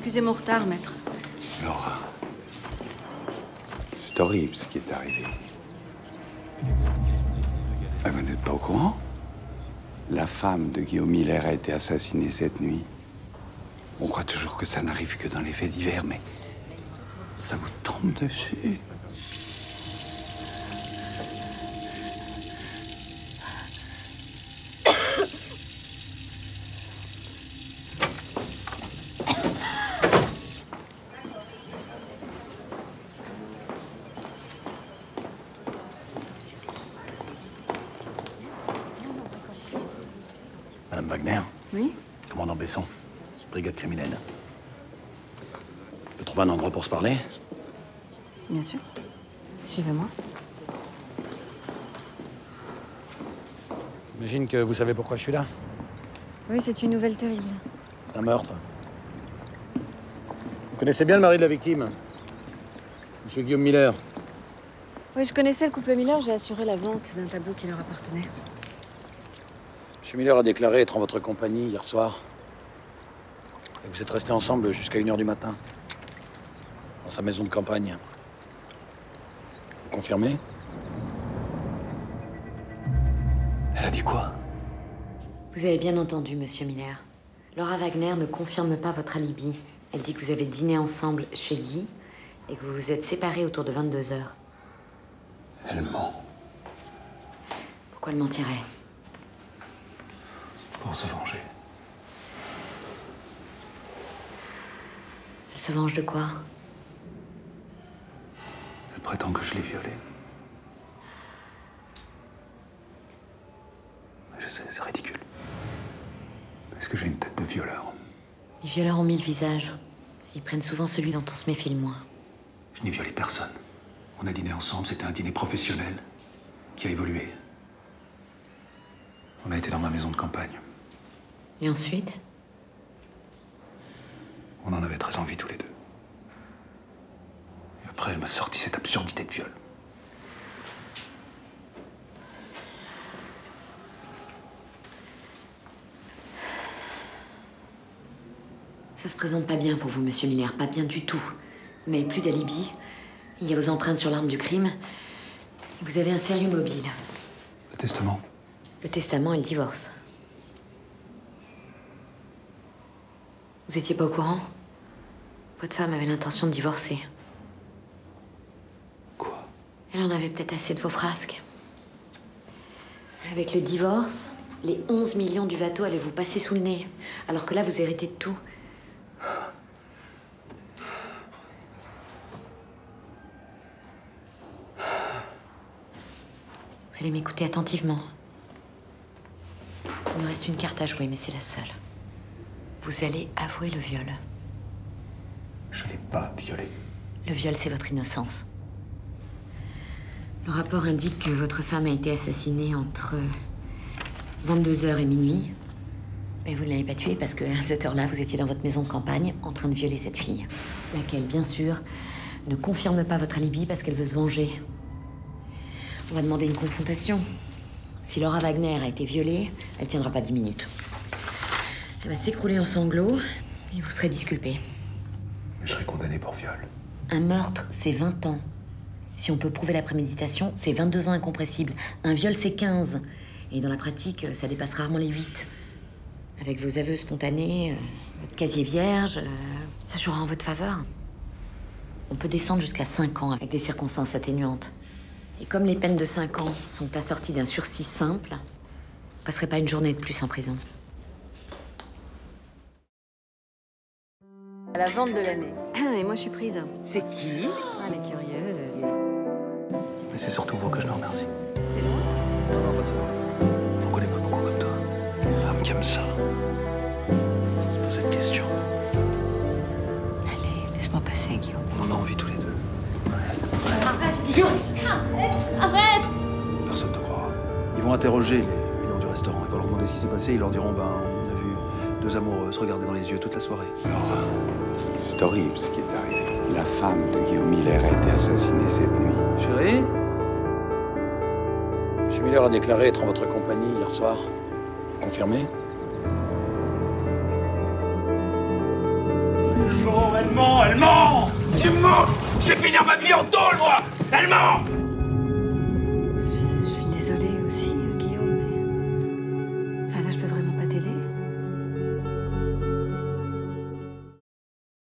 Excusez mon retard, maître. Laura, c'est horrible ce qui est arrivé. Ah, vous n'êtes pas au courant? La femme de Guillaume Miller a été assassinée cette nuit. On croit toujours que ça n'arrive que dans les faits divers, mais ça vous tombe dessus. Madame Wagner, Oui? commandant Besson, brigade criminelle. Je peux trouver un endroit pour se parler? Bien sûr. Suivez-moi. J'imagine que vous savez pourquoi je suis là. Oui, c'est une nouvelle terrible. C'est un meurtre. Vous connaissez bien le mari de la victime, Monsieur Guillaume Miller. Oui, je connaissais le couple Miller, j'ai assuré la vente d'un tableau qui leur appartenait. Monsieur Miller a déclaré être en votre compagnie hier soir. Et vous êtes restés ensemble jusqu'à 1h du matin. Dans sa maison de campagne. Vous confirmez? Elle a dit quoi? Vous avez bien entendu, monsieur Miller. Laura Wagner ne confirme pas votre alibi. Elle dit que vous avez dîné ensemble chez Guy et que vous vous êtes séparés autour de 22 heures. Elle ment. Pourquoi elle mentirait? Pour se venger. Elle se venge de quoi? Elle prétend que je l'ai violée. Je sais, c'est ridicule. Est-ce que j'ai une tête de violeur? Les violeurs ont 1000 visages. Ils prennent souvent celui dont on se méfie le moins. Je n'ai violé personne. On a dîné ensemble, c'était un dîner professionnel qui a évolué. On a été dans ma maison de campagne. Et ensuite? On en avait très envie tous les deux. Et après, elle m'a sorti cette absurdité de viol. Ça se présente pas bien pour vous, monsieur Miller. Pas bien du tout. Vous n'avez plus d'alibi. Il y a vos empreintes sur l'arme du crime. Vous avez un sérieux mobile. Le testament? Le testament et le divorce. Vous étiez pas au courant? Votre femme avait l'intention de divorcer. Quoi? Elle en avait peut-être assez de vos frasques. Avec le divorce, les 11 millions du Vato allaient vous passer sous le nez. Alors que là, vous héritez de tout. Vous allez m'écouter attentivement. Il nous reste une carte à jouer, mais c'est la seule. Vous allez avouer le viol. Je l'ai pas violée. Le viol, c'est votre innocence. Le rapport indique que votre femme a été assassinée entre 22h et minuit. Mais vous ne l'avez pas tuée parce qu'à cette heure-là, vous étiez dans votre maison de campagne en train de violer cette fille. Laquelle, bien sûr, ne confirme pas votre alibi parce qu'elle veut se venger. On va demander une confrontation. Si Laura Wagner a été violée, elle tiendra pas 10 minutes. Elle va s'écrouler en sanglots et vous serez disculpé. Mais je serai condamné pour viol. Un meurtre, c'est 20 ans. Si on peut prouver la préméditation, c'est 22 ans incompressibles. Un viol, c'est 15. Et dans la pratique, ça dépasse rarement les 8. Avec vos aveux spontanés, votre casier vierge, ça jouera en votre faveur. On peut descendre jusqu'à 5 ans avec des circonstances atténuantes. Et comme les peines de 5 ans sont assorties d'un sursis simple, vous passerez pas une journée de plus en prison. À la vente de l'année. Et moi, je suis prise. C'est qui? Ah, elle est curieuse. Mais c'est surtout vous que je ne remercie. C'est loin? Non, non, pas très loin. On connaît pas beaucoup comme toi. Femme qui aime ça. Sans se poser de questions. Allez, laisse-moi passer, Guillaume. On en a envie tous les deux. Personne ne croira. Ils vont interroger les clients du restaurant. Ils vont leur demander ce qui s'est passé. Ils leur diront, on a vu deux amoureux se regarder dans les yeux toute la soirée. Laura, c'est horrible ce qui est arrivé. La femme de Guillaume Miller a été assassinée cette nuit. Chérie? Monsieur Miller a déclaré être en votre compagnie hier soir. Confirmé? Laurent! ment, elle ment! Tu me mens! Je vais finir ma vie en tôle, moi! Elle ment!